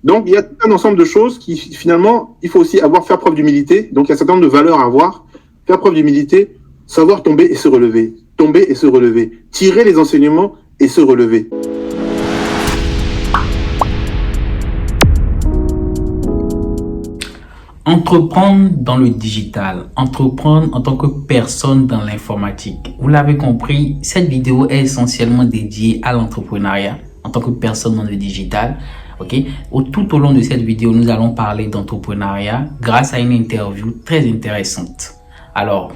Donc, il y a tout un ensemble de choses qui, finalement, il faut aussi faire preuve d'humilité. Donc, il y a un certain nombre de valeurs à avoir. Faire preuve d'humilité, savoir tomber et se relever. Tomber et se relever. Tirer les enseignements et se relever. Entreprendre dans le digital, entreprendre en tant que personne dans l'informatique. Vous l'avez compris, cette vidéo est essentiellement dédiée à l'entrepreneuriat en tant que personne dans le digital. Tout au long de cette vidéo, nous allons parler d'entrepreneuriat grâce à une interview très intéressante. Alors,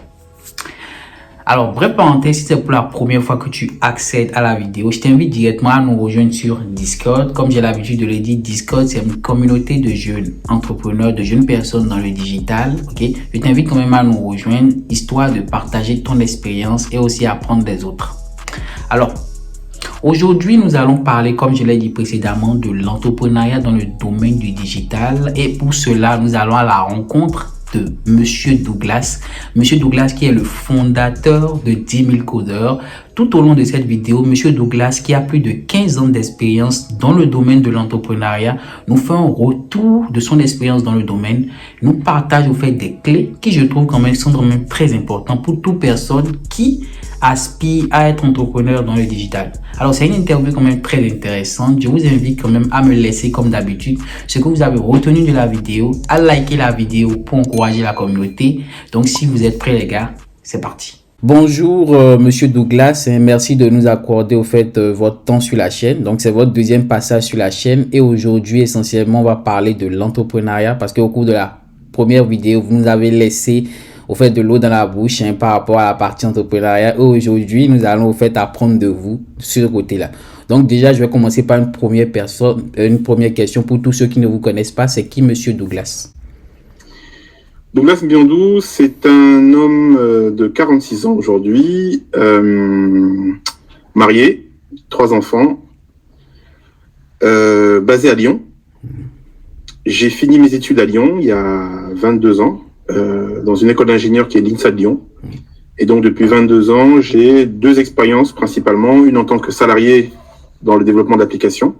bref parenthèse, si c'est pour la première fois que tu accèdes à la vidéo, je t'invite directement à nous rejoindre sur Discord. Comme j'ai l'habitude de le dire, Discord, c'est une communauté de jeunes entrepreneurs, de jeunes personnes dans le digital. Je t'invite quand même à nous rejoindre, histoire de partager ton expérience et aussi apprendre des autres. Alors, aujourd'hui, nous allons parler, comme je l'ai dit précédemment, de l'entrepreneuriat dans le domaine du digital. Et pour cela, nous allons à la rencontre de Monsieur Douglas. Monsieur Douglas qui est le fondateur de 10 000 codeurs. Tout au long de cette vidéo, Monsieur Douglas qui a plus de 15 ans d'expérience dans le domaine de l'entrepreneuriat nous fait un retour de son expérience dans le domaine. Nous partage au fait des clés qui je trouve quand même sont quand même très importantes pour toute personne qui aspire à être entrepreneur dans le digital. Alors, c'est une interview quand même très intéressante. Je vous invite quand même à me laisser, comme d'habitude, ce que vous avez retenu de la vidéo, à liker la vidéo pour encourager la communauté. Donc, si vous êtes prêts, les gars, c'est parti. Bonjour, Monsieur Douglas. Merci de nous accorder au fait votre temps sur la chaîne. Donc, c'est votre deuxième passage sur la chaîne. Et aujourd'hui, essentiellement, on va parler de l'entrepreneuriat parce qu'au cours de la première vidéo, vous nous avez laissé au fait de l'eau dans la bouche par rapport à la partie entrepreneuriat. Aujourd'hui, nous allons au fait apprendre de vous sur ce côté-là. Donc déjà, je vais commencer par une première question pour tous ceux qui ne vous connaissent pas. C'est qui Monsieur Douglas? Douglas Biondou, c'est un homme de 46 ans aujourd'hui, marié, 3 enfants, basé à Lyon. J'ai fini mes études à Lyon il y a 22 ans. Dans une école d'ingénieur qui est l'INSA de Lyon. Et donc, depuis 22 ans, j'ai 2 expériences principalement. Une en tant que salarié dans le développement d'applications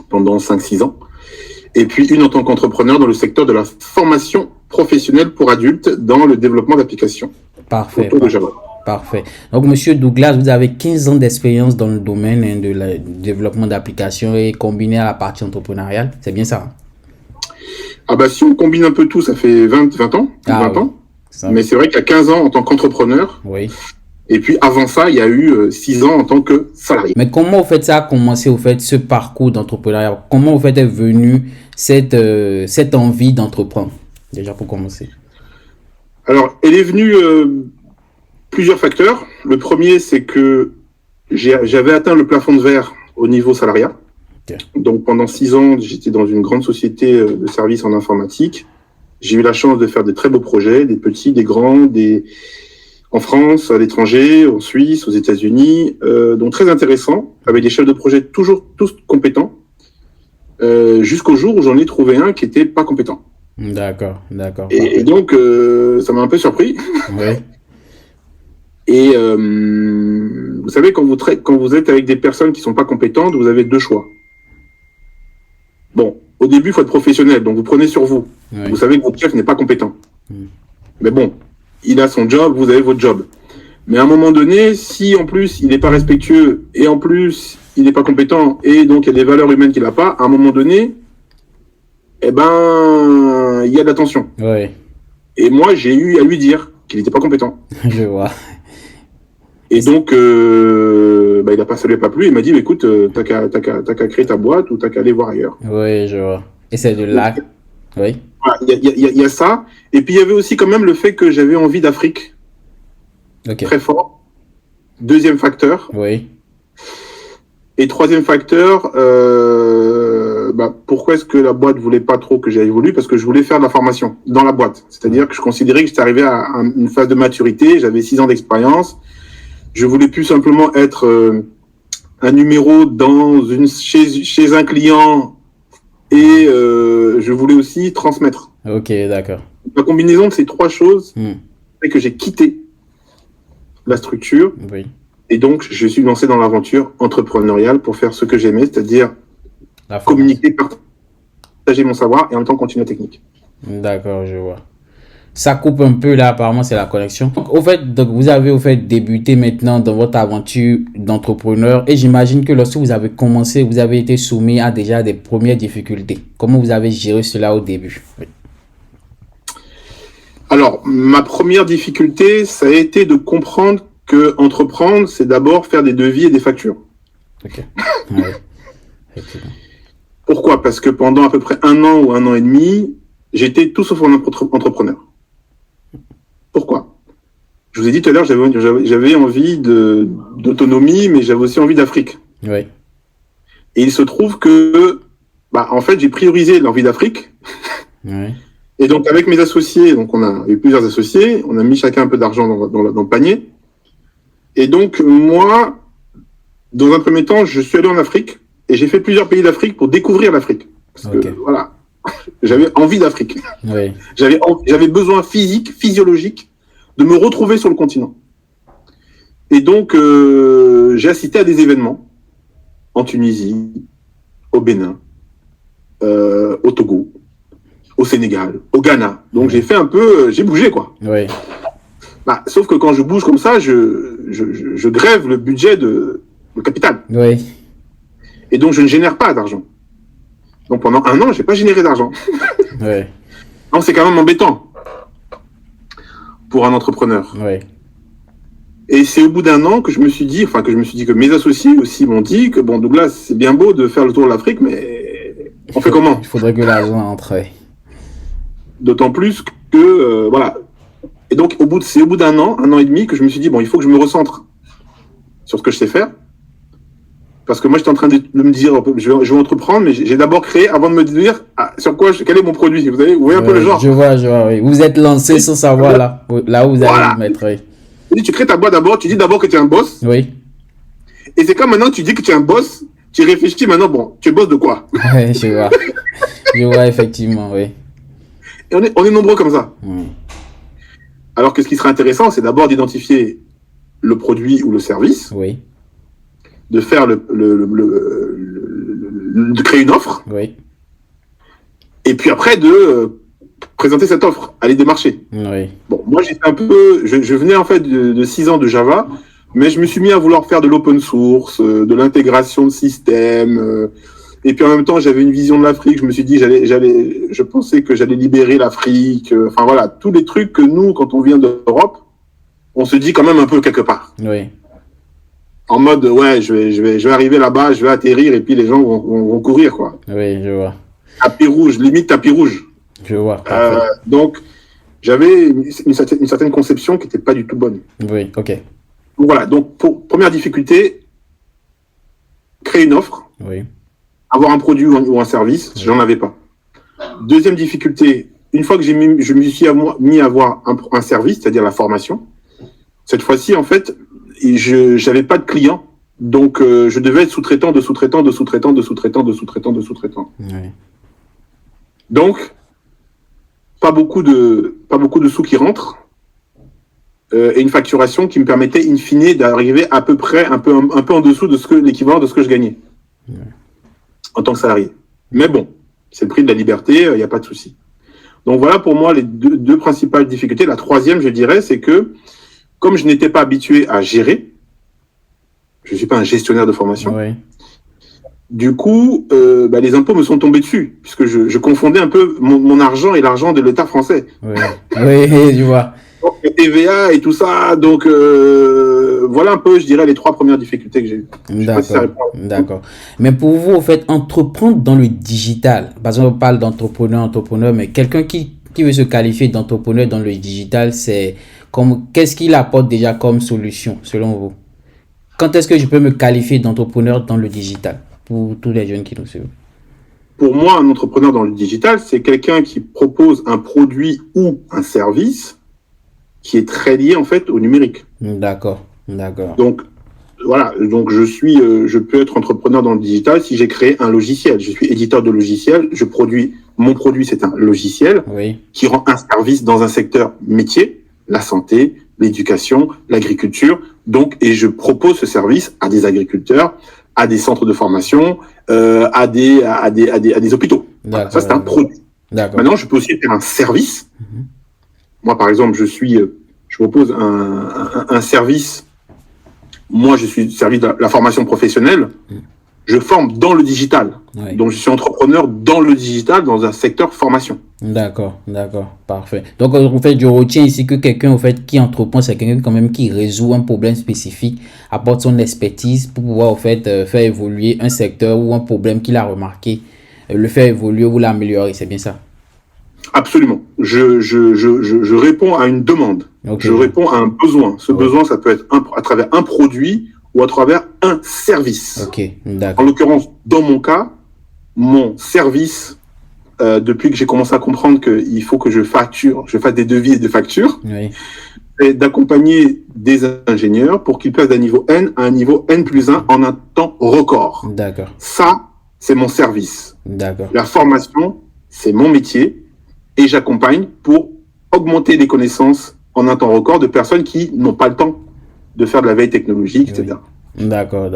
pendant 5-6 ans. Et puis, une en tant qu'entrepreneur dans le secteur de la formation professionnelle pour adultes dans le développement d'applications. Parfait. Parfait. Donc, Monsieur Douglas, vous avez 15 ans d'expérience dans le domaine de développement d'applications et combiné à la partie entrepreneuriale. C'est bien ça? Ah bah si on combine un peu tout, ça fait 20 ans. Mais c'est vrai qu'il y a 15 ans en tant qu'entrepreneur. Oui. Et puis avant ça, il y a eu 6 ans en tant que salarié. Mais comment au fait ça a commencé au fait ce parcours d'entrepreneuriat? Comment au fait est venue cette envie d'entreprendre? Déjà pour commencer. Alors, elle est venue plusieurs facteurs. Le premier, c'est que j'avais atteint le plafond de verre au niveau salariat. Okay. Donc, pendant 6 ans, j'étais dans une grande société de services en informatique. J'ai eu la chance de faire de très beaux projets, des petits, des grands, en France, à l'étranger, en Suisse, aux États-Unis. Donc, très intéressant, avec des chefs de projet toujours tous compétents, jusqu'au jour où j'en ai trouvé un qui n'était pas compétent. D'accord. Et donc, ça m'a un peu surpris. Oui. Et vous savez, quand vous êtes avec des personnes qui ne sont pas compétentes, vous avez 2 choix. Bon, au début, il faut être professionnel, donc vous prenez sur vous. Oui. Vous savez que votre chef n'est pas compétent. Mais bon, il a son job, vous avez votre job. Mais à un moment donné, si en plus il n'est pas respectueux, et en plus il n'est pas compétent, et donc il y a des valeurs humaines qu'il n'a pas, à un moment donné, il y a de la tension. Oui. Et moi, j'ai eu à lui dire qu'il n'était pas compétent. Je vois. Et donc, il n'a pas salué, pas plus. Il m'a dit, écoute, t'as qu'à créer ta boîte ou t'as qu'à aller voir ailleurs. Oui, je vois. Et c'est de là. Oui. Il y a ça. Et puis, il y avait aussi quand même le fait que j'avais envie d'Afrique. Okay. Très fort. 2e facteur. Oui. Et 3e facteur, pourquoi est-ce que la boîte voulait pas trop que j'aille évoluer? Parce que je voulais faire de la formation dans la boîte. C'est-à-dire que je considérais que j'étais arrivé à une phase de maturité. J'avais 6 ans d'expérience. Je voulais plus simplement être un numéro chez un client et je voulais aussi transmettre. Ok, d'accord. La combinaison de ces 3 choses fait que j'ai quitté la structure. Oui. Et donc, je suis lancé dans l'aventure entrepreneuriale pour faire ce que j'aimais, c'est-à-dire communiquer, partager mon savoir et en même temps continuer la technique. D'accord, je vois. Ça coupe un peu là, apparemment, c'est la connexion. Donc, vous avez débuté maintenant dans votre aventure d'entrepreneur et j'imagine que lorsque vous avez commencé, vous avez été soumis à déjà des premières difficultés. Comment vous avez géré cela au début? Oui. Alors, ma première difficulté, ça a été de comprendre que entreprendre, c'est d'abord faire des devis et des factures. Ok. Ouais. Effectivement. Pourquoi? Parce que pendant à peu près 1 an ou 1 an et demi, j'étais tout sauf un entrepreneur. Pourquoi? Je vous ai dit tout à l'heure, j'avais envie d'autonomie, mais j'avais aussi envie d'Afrique. Oui. Et il se trouve que, en fait, j'ai priorisé l'envie d'Afrique. Oui. Et donc, avec mes associés, donc on a eu plusieurs associés, on a mis chacun un peu d'argent dans le panier. Et donc, moi, dans un premier temps, je suis allé en Afrique et j'ai fait plusieurs pays d'Afrique pour découvrir l'Afrique. Parce que, voilà, j'avais envie d'Afrique. Oui. J'avais besoin physique, physiologique, de me retrouver sur le continent. Et donc, j'ai assisté à des événements en Tunisie, au Bénin, au Togo, au Sénégal, au Ghana. Donc, j'ai fait un peu, j'ai bougé, quoi. Oui. Sauf que quand je bouge comme ça, je grève le budget de capital. Oui. Et donc, je ne génère pas d'argent. Donc, pendant 1 an, je n'ai pas généré d'argent. Oui. Donc, c'est quand même embêtant pour un entrepreneur. Oui. Et c'est au bout d'1 an que je me suis dit, que mes associés aussi m'ont dit que, bon, Douglas, c'est bien beau de faire le tour de l'Afrique, mais on fait comment? Il faudrait que l'argent entre. D'autant plus que, voilà. Et donc, c'est au bout d'1 an, 1 an et demi, que je me suis dit, bon, il faut que je me recentre sur ce que je sais faire. Parce que moi, j'étais en train de me dire, je vais entreprendre, mais j'ai d'abord créé avant de me dire quel est mon produit. Vous voyez un peu le genre. Je vois, oui. Vous êtes lancé sans savoir là où vous allez vous mettre. Oui. Tu crées ta boîte d'abord, tu dis d'abord que tu es un boss. Oui. Et c'est comme maintenant, tu dis que tu es un boss, tu réfléchis maintenant, bon, tu es boss de quoi? Oui, je vois. Je vois, effectivement, oui. Et on est nombreux comme ça. Alors que ce qui serait intéressant, c'est d'abord d'identifier le produit ou le service. Oui. De faire de créer une offre. Oui. Et puis après de présenter cette offre, aller démarcher. Oui. Bon, moi j'ai fait un peu, je venais en fait de 6 ans de Java, mais je me suis mis à vouloir faire de l'open source, de l'intégration de systèmes, et puis en même temps j'avais une vision de l'Afrique. Je me suis dit je pensais que j'allais libérer l'Afrique. Enfin voilà, tous les trucs que nous, quand on vient d'Europe, on se dit quand même un peu quelque part. Oui. En mode, ouais, je vais arriver là-bas, je vais atterrir et puis les gens vont courir, quoi. Oui, je vois. Tapis rouge, limite tapis rouge. Je vois. Donc, j'avais une certaine conception qui n'était pas du tout bonne. Oui, ok. Donc, voilà, donc première difficulté, créer une offre. Oui. Avoir un produit ou un service, oui. J'en avais pas. Deuxième difficulté, une fois que je me suis mis à avoir un service, c'est-à-dire la formation, cette fois-ci, en fait, je n'avais pas de clients, donc je devais être sous-traitant de sous-traitant de sous-traitant de sous-traitant de sous-traitant de sous-traitant. Oui. Donc, pas beaucoup de sous qui rentrent et une facturation qui me permettait in fine d'arriver à peu près un peu en dessous de l'équivalent de ce que je gagnais en tant que salarié. Mais bon, c'est le prix de la liberté, il n'y a pas de souci. Donc voilà pour moi les deux principales difficultés. La troisième, je dirais, c'est que comme je n'étais pas habitué à gérer, je ne suis pas un gestionnaire de formation, oui. Du coup, les impôts me sont tombés dessus, puisque je confondais un peu mon argent et l'argent de l'État français. Oui, oui, je vois. Donc, TVA et tout ça, donc voilà un peu, je dirais, les 3 premières difficultés que j'ai eues. D'accord. Mais pour vous, au fait, entreprendre dans le digital, parce qu'on parle d'entrepreneur, mais quelqu'un qui veut se qualifier d'entrepreneur dans le digital, qu'est-ce qu'il apporte déjà comme solution, selon vous? Quand est-ce que je peux me qualifier d'entrepreneur dans le digital, pour tous les jeunes qui nous suivent? Pour moi, un entrepreneur dans le digital, c'est quelqu'un qui propose un produit ou un service qui est très lié, en fait, au numérique. D'accord. Donc, voilà. Donc, je peux être entrepreneur dans le digital si j'ai créé un logiciel. Je suis éditeur de logiciel. Mon produit, c'est un logiciel qui rend un service dans un secteur métier, la santé, l'éducation, l'agriculture. Donc, et je propose ce service à des agriculteurs, à des centres de formation, à des hôpitaux. Voilà, ça, c'est un produit. D'accord. Maintenant, je peux aussi faire un service. Moi, par exemple, je propose un service. Moi, je suis service de la formation professionnelle. Je forme dans le digital. Oui. Donc, je suis entrepreneur dans le digital, dans un secteur formation. D'accord, parfait. Donc, en fait, je retiens ici que quelqu'un, en fait, qui entreprend, c'est quelqu'un quand même qui résout un problème spécifique, apporte son expertise pour pouvoir, en fait, faire évoluer un secteur ou un problème qu'il a remarqué, le faire évoluer ou l'améliorer. C'est bien ça? Absolument. Je réponds à une demande. Okay. Je réponds à un besoin. Ce besoin, ça peut être à travers un produit ou à travers un service. Ok, d'accord. En l'occurrence, dans mon cas, mon service, depuis que j'ai commencé à comprendre qu'il faut que je fasse des devis et des factures, oui. Et d'accompagner des ingénieurs pour qu'ils passent d'un niveau N à un niveau N+1 en un temps record. D'accord. Ça, c'est mon service. D'accord. La formation, c'est mon métier et j'accompagne pour augmenter les connaissances en un temps record de personnes qui n'ont pas le temps de faire de la veille technologique, etc. D'accord.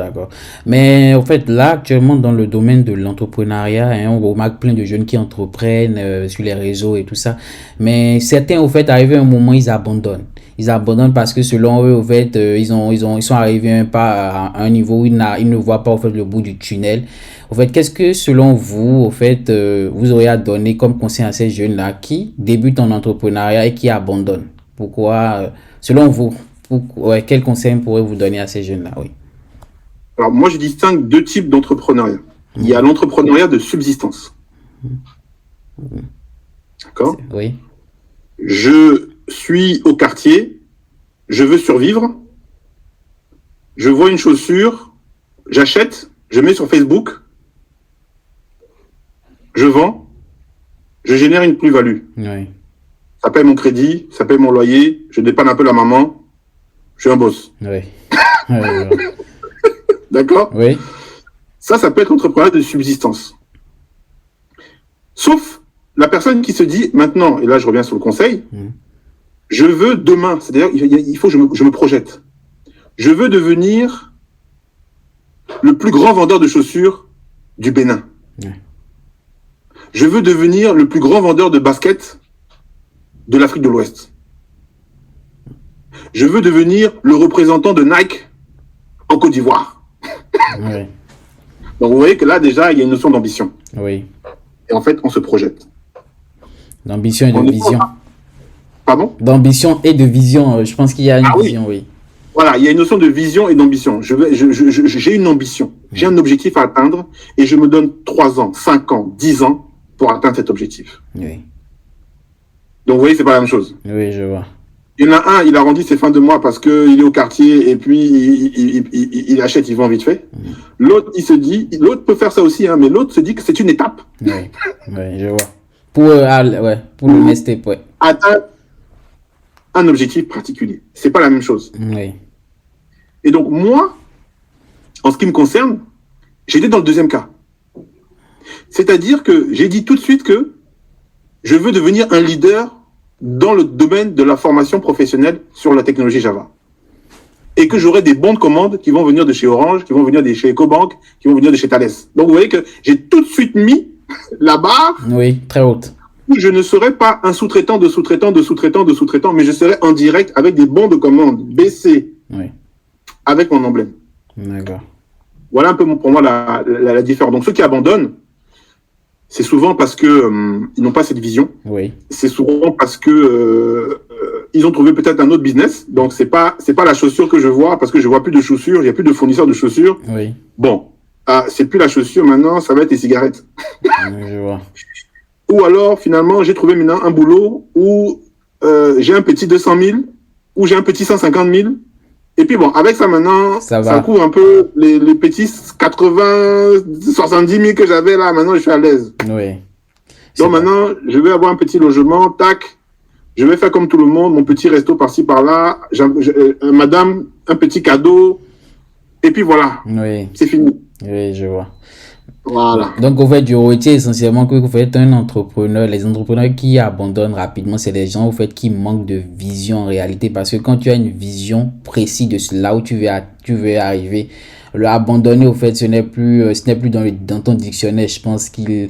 Mais en fait, là, actuellement, dans le domaine de l'entrepreneuriat, on remarque plein de jeunes qui entreprennent sur les réseaux et tout ça. Mais certains, au fait, arrivé à un moment, ils abandonnent. Ils abandonnent parce que selon eux, au fait, ils sont arrivés à un niveau où ils ne voient pas, au fait, le bout du tunnel. Au fait, qu'est-ce que, selon vous, au fait, vous auriez à donner comme conseil à ces jeunes-là qui débutent en entrepreneuriat et qui abandonnent? Pourquoi, selon vous, quel conseil pourrez-vous donner à ces jeunes-là? Oui. Alors, moi, je distingue deux types d'entrepreneuriat. Il y a l'entrepreneuriat de subsistance. D'accord? Oui. Je suis au quartier, je veux survivre, je vois une chaussure, j'achète, je mets sur Facebook, je vends, je génère une plus-value. Oui. Ça paye mon crédit, ça paye mon loyer, je dépanne un peu la maman, je suis un boss. Oui. D'accord? Oui. Ça peut être l'entrepreneuriat de subsistance. Sauf la personne qui se dit maintenant, et là je reviens sur le conseil, je veux demain, c'est-à-dire il faut que je me projette. Je veux devenir le plus grand vendeur de chaussures du Bénin. Je veux devenir le plus grand vendeur de baskets de l'Afrique de l'Ouest. Je veux devenir le représentant de Nike en Côte d'Ivoire. Oui. Donc vous voyez que là déjà il y a une notion d'ambition. Oui. Et en fait on se projette. D'ambition et de vision. Pardon? D'ambition et de vision. Je pense qu'il y a une vision, oui. Voilà, il y a une notion de vision et d'ambition. J'ai une ambition, j'ai un objectif à atteindre et je me donne 3 ans, 5 ans, 10 ans pour atteindre cet objectif. Oui. Donc vous voyez, c'est pas la même chose. Oui, je vois. Il y en a un, il arrondit ses fins de mois parce qu'il est au quartier et puis il achète, il vend vite fait. L'autre, il se dit, l'autre peut faire ça aussi, hein, mais l'autre se dit que c'est une étape. Oui, je vois. Pour le next step, ouais. Atteindre un objectif particulier. C'est pas la même chose. Oui. Et donc, moi, en ce qui me concerne, j'étais dans le deuxième cas. C'est-à-dire que j'ai dit tout de suite que je veux devenir un leader dans le domaine de la formation professionnelle sur la technologie Java. Et que j'aurai des bons de commande qui vont venir de chez Orange, qui vont venir de chez EcoBank, qui vont venir de chez Thales. Donc, vous voyez que j'ai tout de suite mis la barre. Oui, très haute. Où je ne serai pas un sous-traitant de sous-traitant de sous-traitant de sous-traitant, mais je serai en direct avec des bons de commande, BC, avec mon emblème. D'accord. Voilà un peu pour moi la différence. Donc, ceux qui abandonnent, c'est souvent parce que ils n'ont pas cette vision. Oui. C'est souvent parce que ils ont trouvé peut-être un autre business. Donc c'est pas la chaussure que je vois parce que je vois plus de chaussures, il y a plus de fournisseurs de chaussures. Oui. Bon, c'est plus la chaussure maintenant, ça va être les cigarettes. Oui, je vois. Ou alors finalement j'ai trouvé maintenant un boulot où j'ai un petit 200 000 ou j'ai un petit 150 000. Et puis bon, avec ça maintenant, ça couvre un peu les petits 80, 70 000 que j'avais là. Maintenant, je suis à l'aise. Oui. Donc maintenant, je vais avoir un petit logement, tac. Je vais faire comme tout le monde, mon petit resto par-ci, par-là. Madame, un petit cadeau. Et puis voilà. Oui. C'est fini. Oui, je vois. Voilà. Donc, en fait, je retiens essentiellement que vous êtes un entrepreneur. Les entrepreneurs qui abandonnent rapidement, c'est des gens, au fait, qui manquent de vision en réalité. Parce que quand tu as une vision précise de là où tu veux arriver, le abandonner, au fait, ce n'est plus dans ton dictionnaire. Je pense qu'il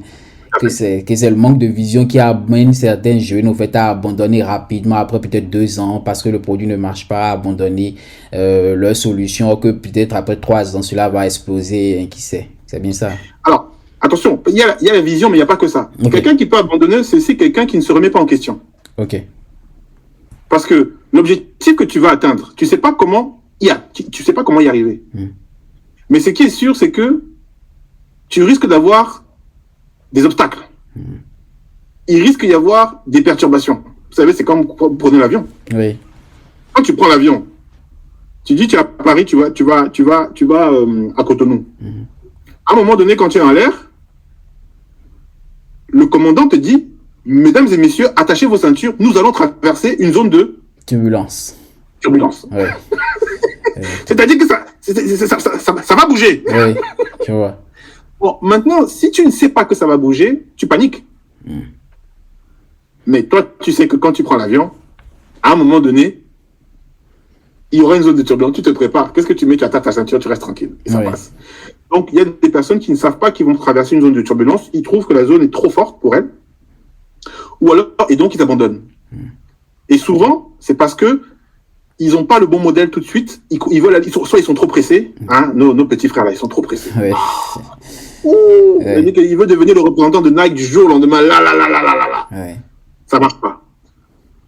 que c'est le manque de vision qui amène certains jeunes au fait à abandonner rapidement après peut-être 2 ans parce que le produit ne marche pas, à abandonner leur solution, que peut-être après 3 ans cela va exploser, qui sait. C'est bien ça. Alors, attention, il y a la vision, mais il n'y a pas que ça. Okay. Quelqu'un qui peut abandonner, c'est aussi quelqu'un qui ne se remet pas en question. Ok. Parce que l'objectif que tu vas atteindre, tu sais pas comment tu sais pas comment y arriver. Mais ce qui est sûr, c'est que tu risques d'avoir des obstacles. Il risque d'y avoir des perturbations. Vous savez, c'est comme prendre l'avion. Oui. Quand tu prends l'avion, tu dis tu es à Paris, tu vas à Cotonou. À un moment donné, quand tu es en l'air, le commandant te dit, mesdames et messieurs, attachez vos ceintures, nous allons traverser une zone de turbulence. Ouais. C'est-à-dire que ça va bouger. Oui, tu vois. Bon, maintenant, si tu ne sais pas que ça va bouger, tu paniques. Mais toi, tu sais que quand tu prends l'avion, à un moment donné, il y aura une zone de turbulence, tu te prépares. Qu'est-ce que tu mets? Tu attaches ta ceinture, tu restes tranquille. Et ça passe. Donc, il y a des personnes qui ne savent pas qu'ils vont traverser une zone de turbulence. Ils trouvent que la zone est trop forte pour elles. Ou alors, et donc, ils abandonnent. Et souvent, c'est parce que ils n'ont pas le bon modèle tout de suite. Ils veulent, soit ils sont trop pressés. Hein, nos petits frères là, ils sont trop pressés. Oui. Il veut devenir le représentant de Nike du jour au lendemain. Là. Oui. Ça marche pas.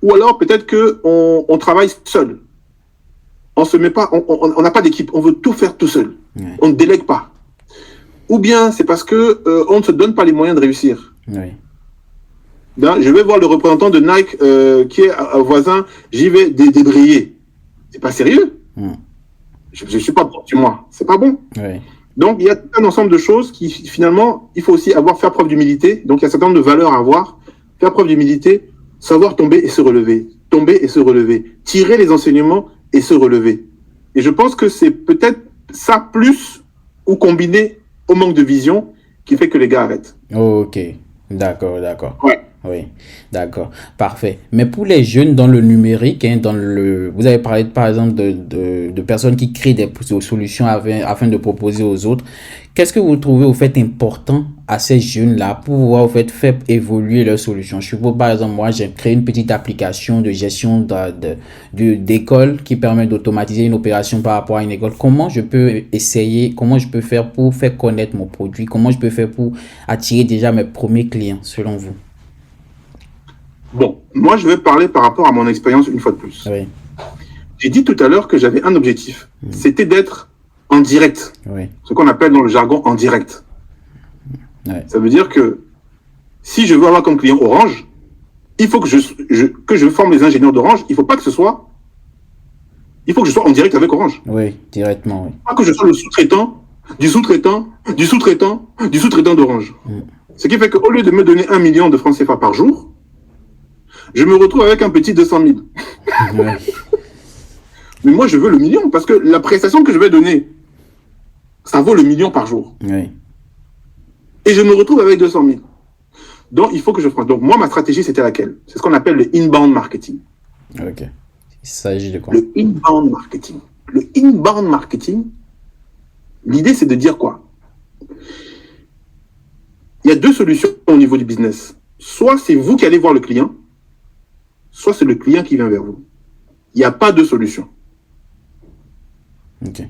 Ou alors peut-être que on travaille seul. On se met pas, on n'a pas d'équipe. On veut tout faire tout seul. Oui. On ne délègue pas. Ou bien c'est parce que on ne se donne pas les moyens de réussir. Oui. Ben, je vais voir le représentant de Nike qui est voisin. J'y vais débrayer. C'est pas sérieux. Je suis pas bon chez moi. C'est pas bon. Oui. Donc, il y a un ensemble de choses qui, finalement, il faut aussi faire preuve d'humilité. Donc, il y a un certain nombre de valeurs à avoir. Faire preuve d'humilité, savoir tomber et se relever. Tomber et se relever. Tirer les enseignements et se relever. Et je pense que c'est peut-être ça plus ou combiné au manque de vision qui fait que les gars arrêtent. Ok. D'accord. Ouais. Oui, d'accord, parfait. Mais pour les jeunes dans le numérique, hein, vous avez parlé par exemple de personnes qui créent des solutions afin de proposer aux autres. Qu'est-ce que vous trouvez au fait important à ces jeunes-là pour pouvoir au fait faire évoluer leurs solutions? Je suppose par exemple, moi j'ai créé une petite application de gestion d'école qui permet d'automatiser une opération par rapport à une école. Comment je peux faire pour faire connaître mon produit? Comment je peux faire pour attirer déjà mes premiers clients selon vous? Bon, moi, je vais parler par rapport à mon expérience une fois de plus. Oui. J'ai dit tout à l'heure que j'avais un objectif. C'était d'être en direct. Oui. Ce qu'on appelle dans le jargon en direct. Oui. Ça veut dire que si je veux avoir comme client Orange, il faut que je forme les ingénieurs d'Orange. Il faut que je sois en direct avec Orange. Oui, directement. Oui. Pas que je sois le sous-traitant d'Orange. Ce qui fait qu'au lieu de me donner 1 million de francs CFA par jour, je me retrouve avec un petit 200 000. Ouais. Mais moi, je veux le million parce que la prestation que je vais donner, ça vaut le million par jour. Oui. Et je me retrouve avec 200 000. Donc, il faut que je fasse. Donc, moi, ma stratégie, c'était laquelle? C'est ce qu'on appelle le inbound marketing. Ok. Il s'agit de quoi? Le inbound marketing. Le inbound marketing, l'idée, c'est de dire quoi? Il y a 2 solutions au niveau du business. Soit c'est vous qui allez voir le client, soit c'est le client qui vient vers vous. Il n'y a pas de solution. Ok.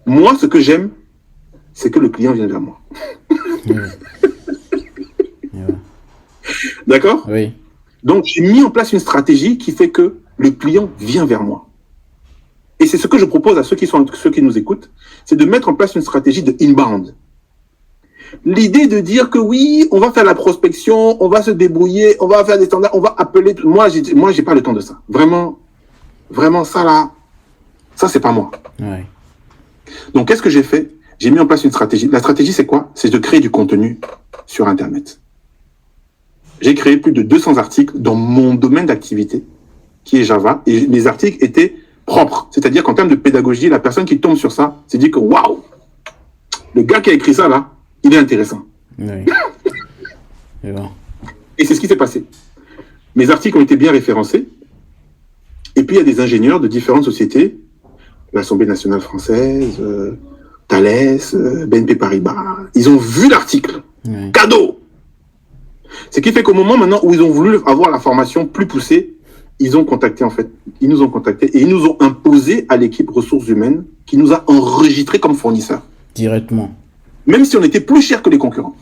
Moi, ce que j'aime, c'est que le client vienne vers moi. D'accord? Oui. Donc, j'ai mis en place une stratégie qui fait que le client vient vers moi. Et c'est ce que je propose à ceux qui nous écoutent, c'est de mettre en place une stratégie de inbound. L'idée de dire que oui, on va faire la prospection, on va se débrouiller, on va faire des standards, on va appeler. Moi, j'ai pas le temps de ça. Vraiment, ça là, ça c'est pas moi. Ouais. Donc, qu'est-ce que j'ai fait? J'ai mis en place une stratégie. La stratégie, c'est quoi? C'est de créer du contenu sur Internet. J'ai créé plus de 200 articles dans mon domaine d'activité, qui est Java, et les articles étaient propres. C'est-à-dire qu'en termes de pédagogie, la personne qui tombe sur ça s'est dit que waouh, le gars qui a écrit ça là, il est intéressant. Oui. Et bon. Et c'est ce qui s'est passé. Mes articles ont été bien référencés. Et puis, il y a des ingénieurs de différentes sociétés, l'Assemblée nationale française, Thales, BNP Paribas. Ils ont vu l'article. Oui. Cadeau! Ce qui fait qu'au moment maintenant où ils ont voulu avoir la formation plus poussée, ils ont contacté, en fait. Ils nous ont contactés et ils nous ont imposé à l'équipe ressources humaines qui nous a enregistrés comme fournisseurs. Directement. Même si on était plus cher que les concurrents.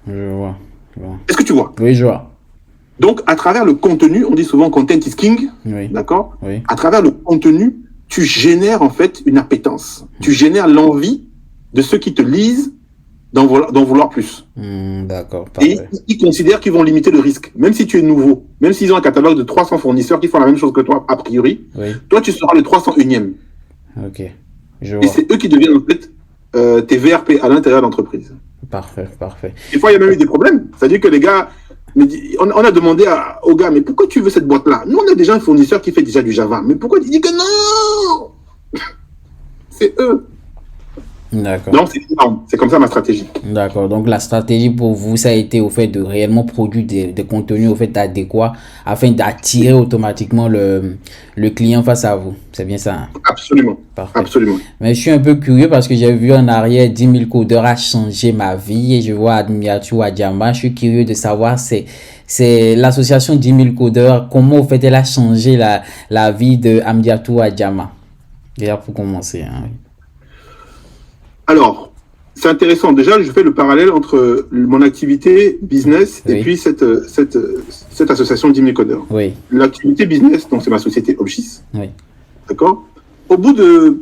Je vois. Est-ce que tu vois? Oui, je vois. Donc, à travers le contenu, on dit souvent content is king. Oui. D'accord? Oui. À travers le contenu, tu génères en fait une appétence. Tu génères l'envie de ceux qui te lisent d'en vouloir plus. D'accord. Et Parfait. ils considèrent qu'ils vont limiter le risque. Même si tu es nouveau, même s'ils ont un catalogue de 300 fournisseurs qui font la même chose que toi, a priori, Oui. toi, tu seras le 301e. Ok. Je Et vois. c'est eux qui deviennent en fait tes VRP à l'intérieur de l'entreprise. Parfait. Parfait. Des fois, il y a même eu des problèmes. C'est-à-dire que les gars, on a demandé aux gars, mais pourquoi tu veux cette boîte-là? Nous, on a déjà un fournisseur qui fait déjà du Java. Mais pourquoi tu dis que non? C'est eux. D'accord. Donc, c'est énorme. C'est comme ça ma stratégie. D'accord. Donc, la stratégie pour vous, ça a été au fait de réellement produire des contenus au fait adéquats afin d'attirer automatiquement le client face à vous. C'est bien ça, hein? Absolument. Parfait. Absolument. Mais je suis un peu curieux parce que j'ai vu en arrière 10 000 codeurs a changé ma vie et je vois Amdiatou Adjama. Je suis curieux de savoir, c'est l'association 10 000 codeurs, comment au fait elle a changé la vie de Amdiatou Adjama. Déjà pour commencer, hein. Alors, c'est intéressant. Déjà, je fais le parallèle entre mon activité business Oui. et puis cette association 10 000 codeurs. Oui, L'activité business, donc c'est ma société Obgis. oui, D'accord? Au bout de,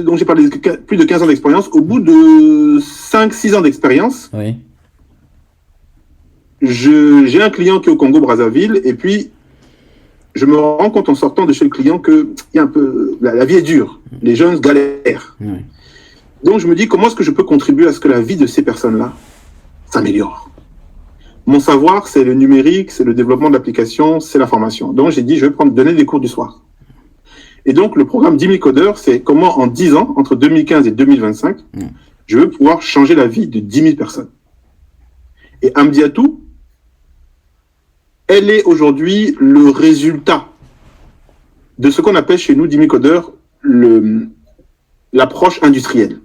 donc j'ai parlé de plus de 15 ans d'expérience, au bout de 5-6 ans d'expérience, oui, j'ai un client qui est au Congo-Brazzaville et puis je me rends compte en sortant de chez le client que il y a un peu, la vie est dure, les jeunes galèrent. oui. Donc je me dis comment est-ce que je peux contribuer à ce que la vie de ces personnes-là s'améliore. Mon savoir, c'est le numérique, c'est le développement de l'application, c'est la formation. Donc j'ai dit je vais donner des cours du soir. Et donc le programme 10 000 codeurs, c'est comment en 10 ans, entre 2015 et 2025, je veux pouvoir changer la vie de 10 000 personnes. Et Amdiatou, elle est aujourd'hui le résultat de ce qu'on appelle chez nous, 10 000 codeurs, l'approche industrielle.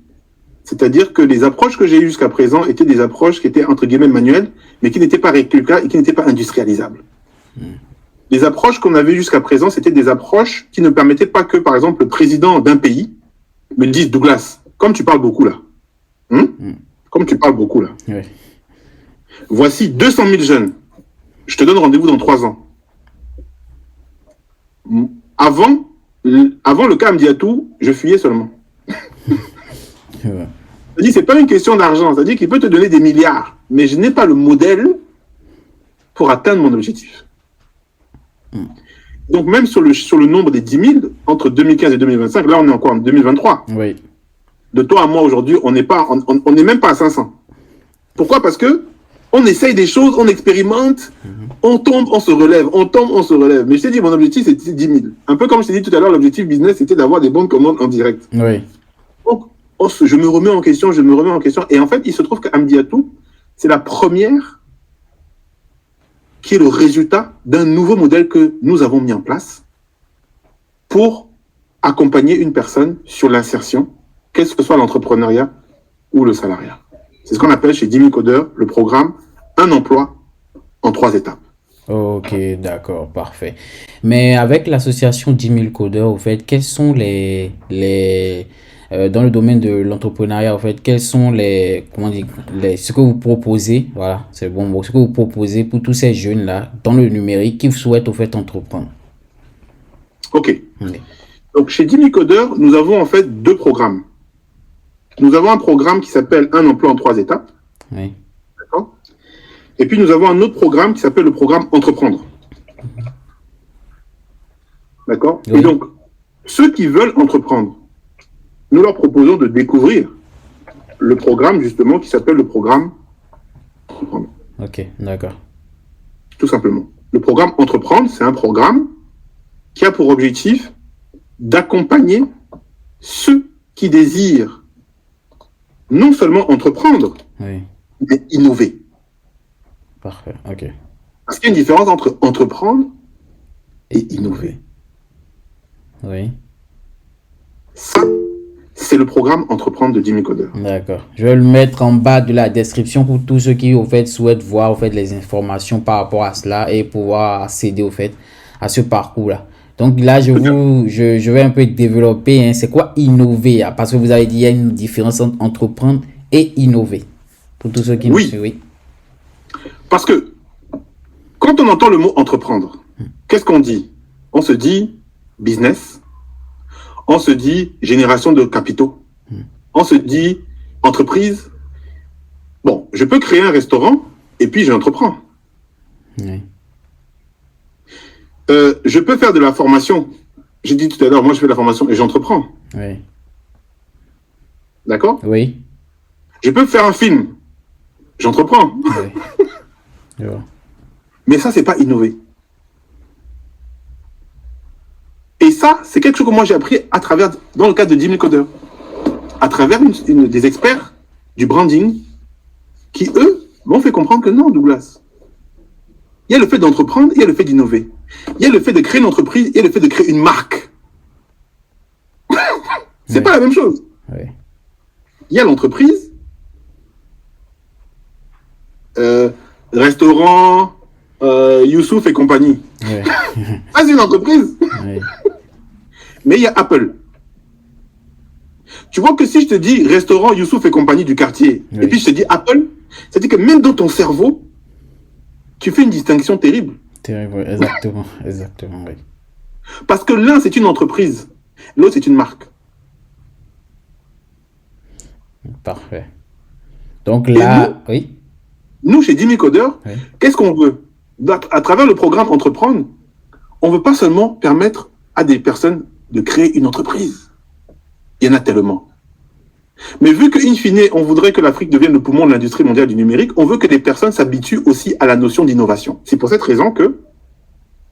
C'est-à-dire que les approches que j'ai eues jusqu'à présent étaient des approches qui étaient entre guillemets manuelles, mais qui n'étaient pas réplicables et qui n'étaient pas industrialisables. Les approches qu'on avait jusqu'à présent, c'était des approches qui ne permettaient pas que, par exemple, le président d'un pays me dise, Douglas, comme tu parles beaucoup là, comme tu parles beaucoup là, Oui. voici 200 000 jeunes, je te donne rendez-vous dans 3 ans. Avant le cas Amdiatou, je fuyais seulement. Ouais. C'est-à-dire, c'est pas une question d'argent, c'est-à-dire qu'il peut te donner des milliards, mais je n'ai pas le modèle pour atteindre mon objectif. Donc même sur le nombre des 10 000, entre 2015 et 2025, là on est encore en 2023. Oui. De toi à moi aujourd'hui, on n'est même pas à 500. Pourquoi? Parce que on essaye des choses, on expérimente, on tombe, on se relève, on tombe, on se relève. Mais je t'ai dit, mon objectif c'était 10 000. Un peu comme je t'ai dit tout à l'heure, l'objectif business c'était d'avoir des bonnes commandes en direct. Oui. Donc, je me remets en question, Et en fait, il se trouve qu'Amdiatou, c'est la première qui est le résultat d'un nouveau modèle que nous avons mis en place pour accompagner une personne sur l'insertion, quel que soit l'entrepreneuriat ou le salariat. C'est ce qu'on appelle chez 10 000 codeurs le programme Un emploi en 3 étapes. Ok, d'accord, parfait. Mais avec l'association 10 000 codeurs, au fait, quels sont dans le domaine de l'entrepreneuriat, en fait, quels sont ce que vous proposez, voilà, c'est bon, ce que vous proposez pour tous ces jeunes-là dans le numérique qui souhaitent, au fait, entreprendre? Ok. Oui. Donc, chez 10 000 codeurs, nous avons en fait 2 programmes. Nous avons un programme qui s'appelle Un emploi en 3 étapes. Oui. D'accord? Et puis, nous avons un autre programme qui s'appelle le programme Entreprendre. D'accord? Oui. Et donc, ceux qui veulent entreprendre, nous leur proposons de découvrir le programme, justement, qui s'appelle le programme Entreprendre. Ok, d'accord. Tout simplement. Le programme Entreprendre, c'est un programme qui a pour objectif d'accompagner ceux qui désirent non seulement entreprendre, Oui. mais innover. Parfait, ok. Parce qu'il y a une différence entre entreprendre et innover. Oui. Ça, c'est le programme Entreprendre de Jimmy Coder. D'accord. Je vais le mettre en bas de la description pour tous ceux qui, au fait, souhaitent voir, au fait, les informations par rapport à cela et pouvoir accéder, au fait, à ce parcours-là. Donc là, je vais un peu développer, hein, c'est quoi innover? Hein? Parce que vous avez dit, il y a une différence entre entreprendre et innover. Pour tous ceux qui nous suivent, oui. Parce que quand on entend le mot entreprendre, qu'est-ce qu'on dit? On se dit business, on se dit génération de capitaux, on se dit entreprise. Bon, je peux créer un restaurant et puis j'entreprends. Oui. Je peux faire de la formation. J'ai dit tout à l'heure, moi je fais de la formation et j'entreprends. Oui. D'accord? Oui. Je peux faire un film. J'entreprends. Oui. Mais ça, c'est pas innover. Et ça, c'est quelque chose que moi j'ai appris à travers, dans le cadre de Jimmy Coder, à travers des experts du branding qui, eux, m'ont fait comprendre que non, Douglas. Il y a le fait d'entreprendre, il y a le fait d'innover. Il y a le fait de créer une entreprise, il y a le fait de créer une marque. C'est pas la même chose. Oui. Il y a l'entreprise, restaurant, Youssouf et compagnie. Oui. Ah, c'est une entreprise. Oui. Mais il y a Apple. Tu vois que si je te dis restaurant Youssouf et compagnie du quartier, oui. et puis je te dis Apple, c'est-à-dire que même dans ton cerveau, tu fais une distinction terrible. Terrible, exactement, exactement, oui. Parce que l'un, c'est une entreprise, l'autre, c'est une marque. Parfait. Donc là, oui. Nous, chez Jimmy Coder, Oui. qu'est-ce qu'on veut? À travers le programme Entreprendre, on ne veut pas seulement permettre à des personnes de créer une entreprise. Il y en a tellement. Mais vu qu'in fine, on voudrait que l'Afrique devienne le poumon de l'industrie mondiale du numérique, on veut que les personnes s'habituent aussi à la notion d'innovation. C'est pour cette raison que,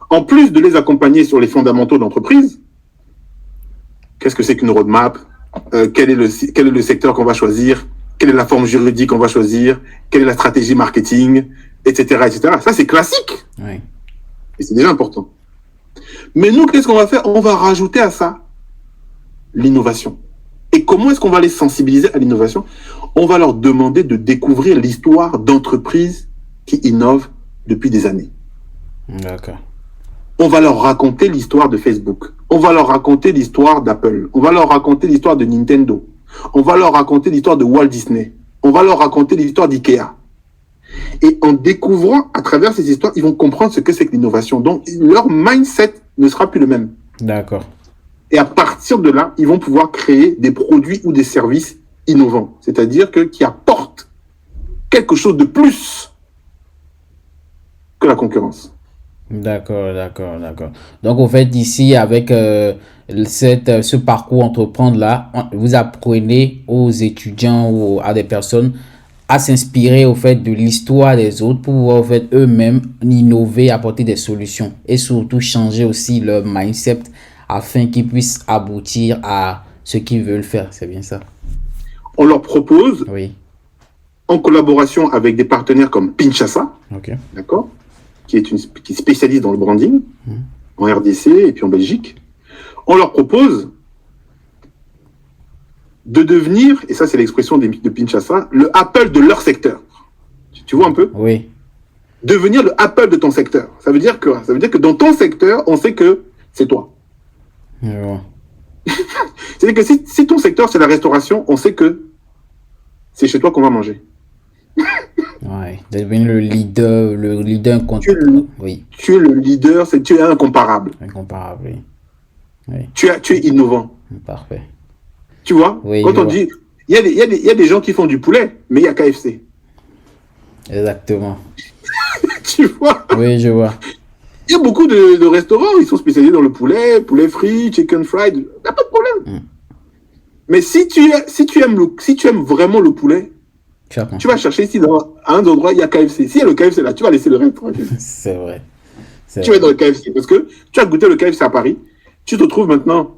en plus de les accompagner sur les fondamentaux d'entreprise, qu'est-ce que c'est qu'une roadmap? Quel est le secteur qu'on va choisir? Quelle est la forme juridique qu'on va choisir? Quelle est la stratégie marketing? Etc. etc. Ça, c'est classique. Oui. Et c'est déjà important. Mais nous, qu'est-ce qu'on va faire? On va rajouter à ça l'innovation. Et comment est-ce qu'on va les sensibiliser à l'innovation? On va leur demander de découvrir l'histoire d'entreprises qui innovent depuis des années. D'accord. On va leur raconter l'histoire de Facebook. On va leur raconter l'histoire d'Apple. On va leur raconter l'histoire de Nintendo. On va leur raconter l'histoire de Walt Disney. On va leur raconter l'histoire d'IKEA. Et en découvrant à travers ces histoires, ils vont comprendre ce que c'est que l'innovation. Donc, leur mindset ne sera plus le même. D'accord. Et à partir de là, ils vont pouvoir créer des produits ou des services innovants. C'est-à-dire qui apportent quelque chose de plus que la concurrence. D'accord, d'accord, d'accord. Donc, au fait, ici, avec ce parcours entreprendre-là, vous apprenez aux étudiants ou à des personnes à s'inspirer, au fait, de l'histoire des autres pour pouvoir, au fait, eux-mêmes innover, apporter des solutions et surtout changer aussi leur mindset afin qu'ils puissent aboutir à ce qu'ils veulent faire. C'est bien ça? On leur propose, Oui. en collaboration avec des partenaires comme Pinchasa, OK. d'accord, qui est spécialiste dans le branding, en RDC et puis en Belgique, on leur propose de devenir, et ça c'est l'expression de Pinchasa, le Apple de leur secteur. Tu vois un peu? Oui. Devenir le Apple de ton secteur. Ça veut dire que dans ton secteur, on sait que c'est toi. Je vois. C'est-à-dire que si ton secteur c'est la restauration, on sait que c'est chez toi qu'on va manger. Ouais. Devenir le leader incontournable. Oui. Tu es le leader, tu es incomparable. Incomparable, oui. Oui. Tu es innovant. Parfait. Tu vois? Oui, quand on dit, il y a des gens qui font du poulet, mais il y a KFC. Exactement. Tu vois? Oui, je vois. Il y a beaucoup de restaurants, ils sont spécialisés dans le poulet frit, chicken fried, il n'y a pas de problème. Mais si tu aimes vraiment le poulet, tu vas chercher ici à un endroit, il y a KFC. S'il y a le KFC là, tu vas laisser le reste tranquille. C'est vrai. Tu vas dans le KFC parce que tu as goûté le KFC à Paris, tu te trouves maintenant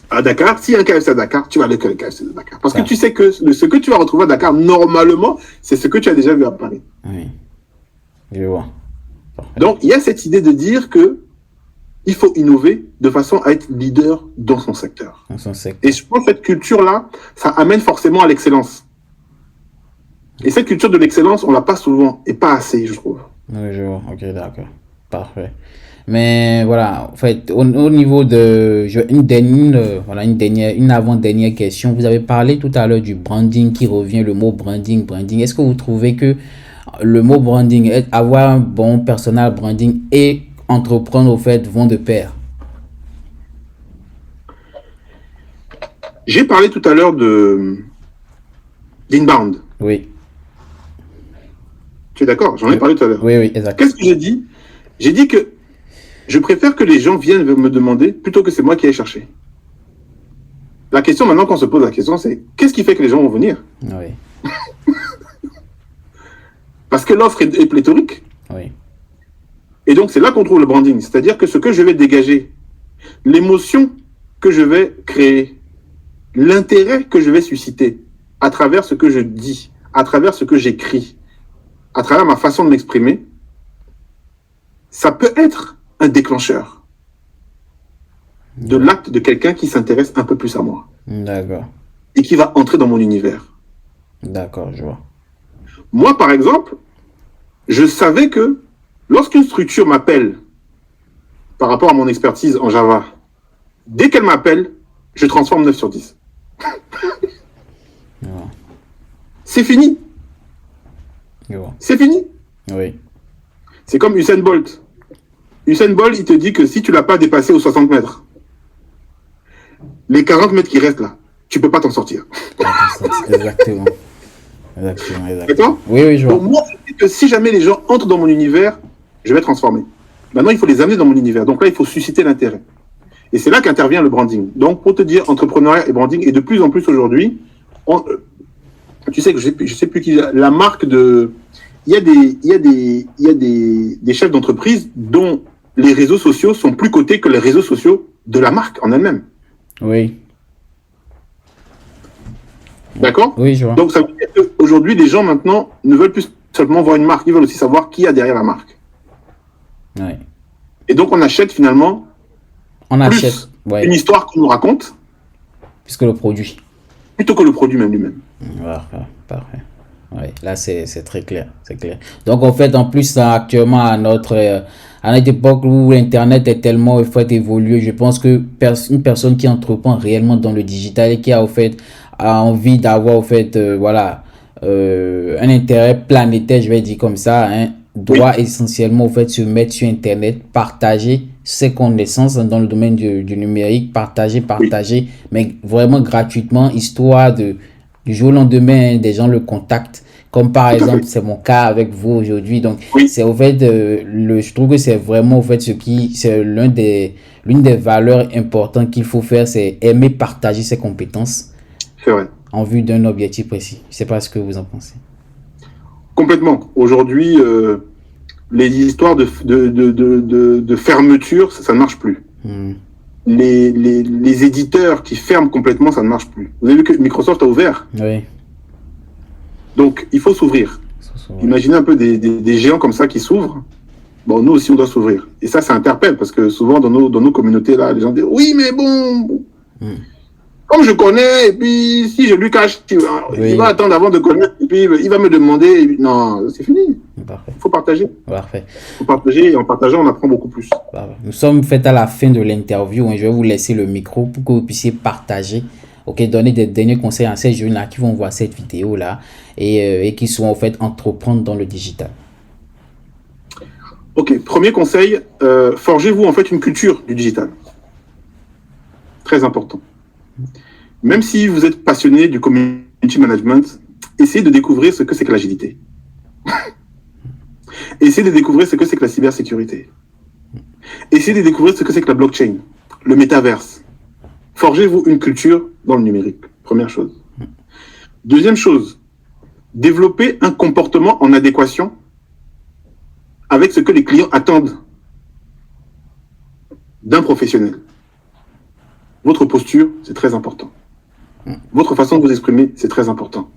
à Dakar. S'il y a un KFC à Dakar, tu vas aller que le KFC de Dakar. Parce que tu sais que ce que tu vas retrouver à Dakar, normalement, c'est ce que tu as déjà vu à Paris. Oui, je vois. Donc, il y a cette idée de dire que il faut innover de façon à être leader dans son secteur. Dans son secteur. Et je pense que cette culture-là, ça amène forcément à l'excellence. Et cette culture de l'excellence, on l'a pas souvent et pas assez, je trouve. Oui, je vois. Ok, d'accord. Parfait. Mais voilà, en fait, au niveau de une avant-dernière question. Vous avez parlé tout à l'heure du branding qui revient, le mot branding. Est-ce que vous trouvez que le mot branding, avoir un bon personal branding et entreprendre au fait vont de pair? J'ai parlé tout à l'heure d'inbound. Oui. Tu es d'accord? J'en ai parlé tout à l'heure. Oui, exactement. Qu'est-ce que j'ai dit? J'ai dit que je préfère que les gens viennent me demander plutôt que c'est moi qui aille chercher. La question maintenant qu'on se pose la question, c'est qu'est-ce qui fait que les gens vont venir? Oui. Parce que l'offre est pléthorique. Oui. Et donc c'est là qu'on trouve le branding. C'est-à-dire que ce que je vais dégager, l'émotion que je vais créer, l'intérêt que je vais susciter à travers ce que je dis, à travers ce que j'écris, à travers ma façon de m'exprimer, ça peut être un déclencheur de l'acte de quelqu'un qui s'intéresse un peu plus à moi. D'accord. Et qui va entrer dans mon univers. D'accord, je vois. Moi, par exemple, je savais que lorsqu'une structure m'appelle par rapport à mon expertise en Java, dès qu'elle m'appelle, je transforme 9 sur 10. Ouais. C'est fini. Ouais. C'est fini. Oui. C'est comme Usain Bolt. Usain Bolt, il te dit que si tu l'as pas dépassé aux 60 mètres, les 40 mètres qui restent là, tu peux pas t'en sortir. Exactement. Exactement. D'accord? Oui, je vois. Donc moi, je dis que si jamais les gens entrent dans mon univers, je vais transformer. Maintenant, il faut les amener dans mon univers. Donc là, il faut susciter l'intérêt. Et c'est là qu'intervient le branding. Donc, pour te dire, entrepreneuriat et branding, et de plus en plus aujourd'hui, tu sais que je sais plus qui, la marque de, il y a des chefs d'entreprise dont les réseaux sociaux sont plus cotés que les réseaux sociaux de la marque en elle-même. Oui. D'accord? Oui, je vois. Donc, ça veut dire qu'aujourd'hui, les gens maintenant ne veulent plus seulement voir une marque, ils veulent aussi savoir qui y a derrière la marque. Oui. Et donc, on achète finalement achète une histoire qu'on nous raconte. Plus que le produit. Plutôt que le produit même lui-même. Parfait. Oui, là, c'est très clair. C'est clair. Donc, en fait, en plus, actuellement, à notre époque où l'Internet est tellement évolué, je pense que une personne qui entreprend réellement dans le digital et qui a, a envie d'avoir, un intérêt planétaire, je vais dire comme ça, hein, doit essentiellement, se mettre sur Internet, partager ses connaissances dans le domaine du numérique, partager, mais vraiment gratuitement, histoire du jour au lendemain, des gens le contactent. Comme par exemple, c'est mon cas avec vous aujourd'hui. Donc, c'est je trouve que c'est vraiment c'est l'une des valeurs importantes qu'il faut faire, c'est aimer partager ses compétences. C'est vrai. En vue d'un objectif précis. Je ne sais pas ce que vous en pensez. Complètement. Aujourd'hui, les histoires de fermeture, ça ne marche plus. Les éditeurs qui ferment complètement, ça ne marche plus. Vous avez vu que Microsoft a ouvert. Oui. Donc, il faut s'ouvrir. Imaginez un peu des géants comme ça qui s'ouvrent. Bon, nous aussi, on doit s'ouvrir. Et ça interpelle parce que souvent, dans nos communautés, là, les gens disent « Oui, mais bon, comme je connais, et puis si je lui cache, il va attendre avant de connaître, et puis il va me demander. » Non, c'est fini. Parfait. Il faut partager. Parfait. Il faut partager, et en partageant, on apprend beaucoup plus. Parfait. Nous sommes à la fin de l'interview. Je vais vous laisser le micro pour que vous puissiez partager. Donner des derniers conseils à ces jeunes-là qui vont voir cette vidéo-là et qui sont entreprendre dans le digital. Ok, premier conseil, forgez-vous une culture du digital. Très important. Même si vous êtes passionné du community management, essayez de découvrir ce que c'est que l'agilité. Essayez de découvrir ce que c'est que la cybersécurité. Essayez de découvrir ce que c'est que la blockchain, le métaverse. Forgez-vous une culture dans le numérique, première chose. Deuxième chose, développez un comportement en adéquation avec ce que les clients attendent d'un professionnel. Votre posture, c'est très important. Votre façon de vous exprimer, c'est très important.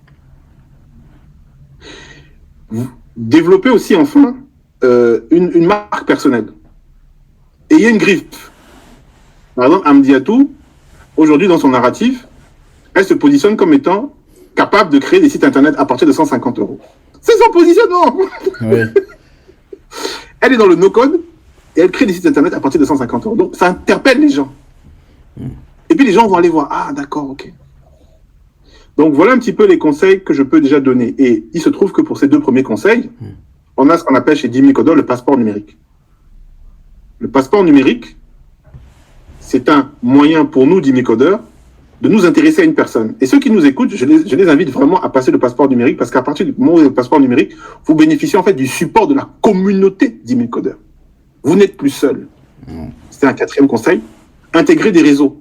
Développez aussi, une marque personnelle. Et il y a une griffe. Par exemple, Amdiatou, aujourd'hui dans son narratif, elle se positionne comme étant capable de créer des sites internet à partir de 150 €. C'est son positionnement. Oui. Elle est dans le no-code et elle crée des sites internet à partir de 150 €. Donc, ça interpelle les gens. Et puis, les gens vont aller voir. Ah, d'accord, ok. Donc, voilà un petit peu les conseils que je peux déjà donner. Et il se trouve que pour ces 2 premiers conseils, on a ce qu'on appelle chez 10 000 codeurs le passeport numérique. Le passeport numérique, c'est un moyen pour nous, 10 000 codeurs, de nous intéresser à une personne. Et ceux qui nous écoutent, je les invite vraiment à passer le passeport numérique parce qu'à partir du moment où vous avez le passeport numérique, vous bénéficiez en fait du support de la communauté 10 000 codeurs. Vous n'êtes plus seul. C'est un 4e conseil. Intégrez des réseaux.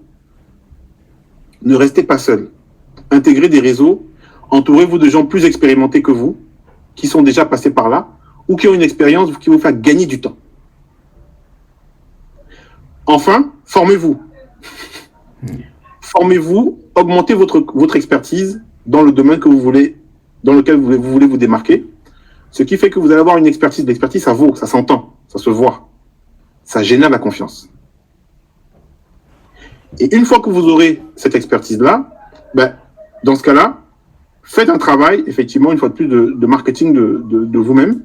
Ne restez pas seul. Intégrez des réseaux. Entourez-vous de gens plus expérimentés que vous, qui sont déjà passés par là, ou qui ont une expérience qui vous fait gagner du temps. Enfin, formez-vous. Formez-vous, augmentez votre expertise dans le domaine que vous voulez, dans lequel vous voulez vous démarquer. Ce qui fait que vous allez avoir une expertise. L'expertise, ça vaut, ça s'entend, ça se voit. Ça génère la confiance. Et une fois que vous aurez cette expertise-là, ben, dans ce cas-là, faites un travail, effectivement, une fois de plus, de marketing de vous-même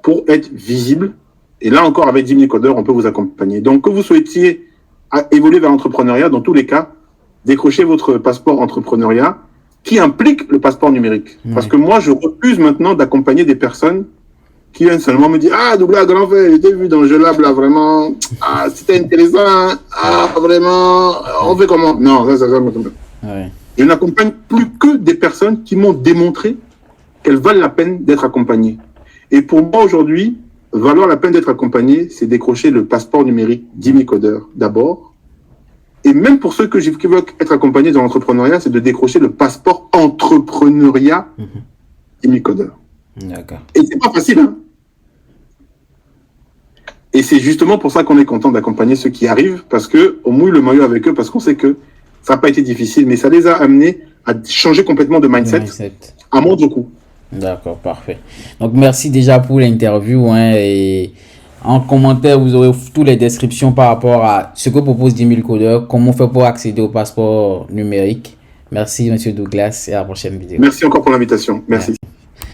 pour être visible. Et là encore, avec 10 000 codeurs, on peut vous accompagner. Donc, que vous souhaitiez évoluer vers l'entrepreneuriat, dans tous les cas, décrochez votre passeport entrepreneuriat qui implique le passeport numérique. Parce que moi, je refuse maintenant d'accompagner des personnes qui viennent seulement me dire « Ah, Douglas, grand frère, je t'ai vu dans le jeu lab, là, vraiment. Ah, c'était intéressant. Hein. Ah, vraiment. On fait comment ?» Non, ça. Ouais. Je n'accompagne plus que des personnes qui m'ont démontré qu'elles valent la peine d'être accompagnées. Et pour moi, aujourd'hui, valoir la peine d'être accompagné, c'est décrocher le passeport numérique 10 000 codeurs d'abord. Et même pour ceux qui veulent être accompagnés dans l'entrepreneuriat, c'est de décrocher le passeport entrepreneuriat 10 000 codeurs. D'accord. Et c'est pas facile, hein. Et c'est justement pour ça qu'on est content d'accompagner ceux qui arrivent, parce qu'on mouille le maillot avec eux, parce qu'on sait que ça n'a pas été difficile, mais ça les a amenés à changer complètement de mindset. À moindre coût. D'accord, parfait. Donc, merci déjà pour l'interview. Hein, et en commentaire, vous aurez toutes les descriptions par rapport à ce que propose 10 000 codeurs, comment on fait pour accéder au passeport numérique. Merci, M. Douglas, et à la prochaine vidéo. Merci encore pour l'invitation. Merci.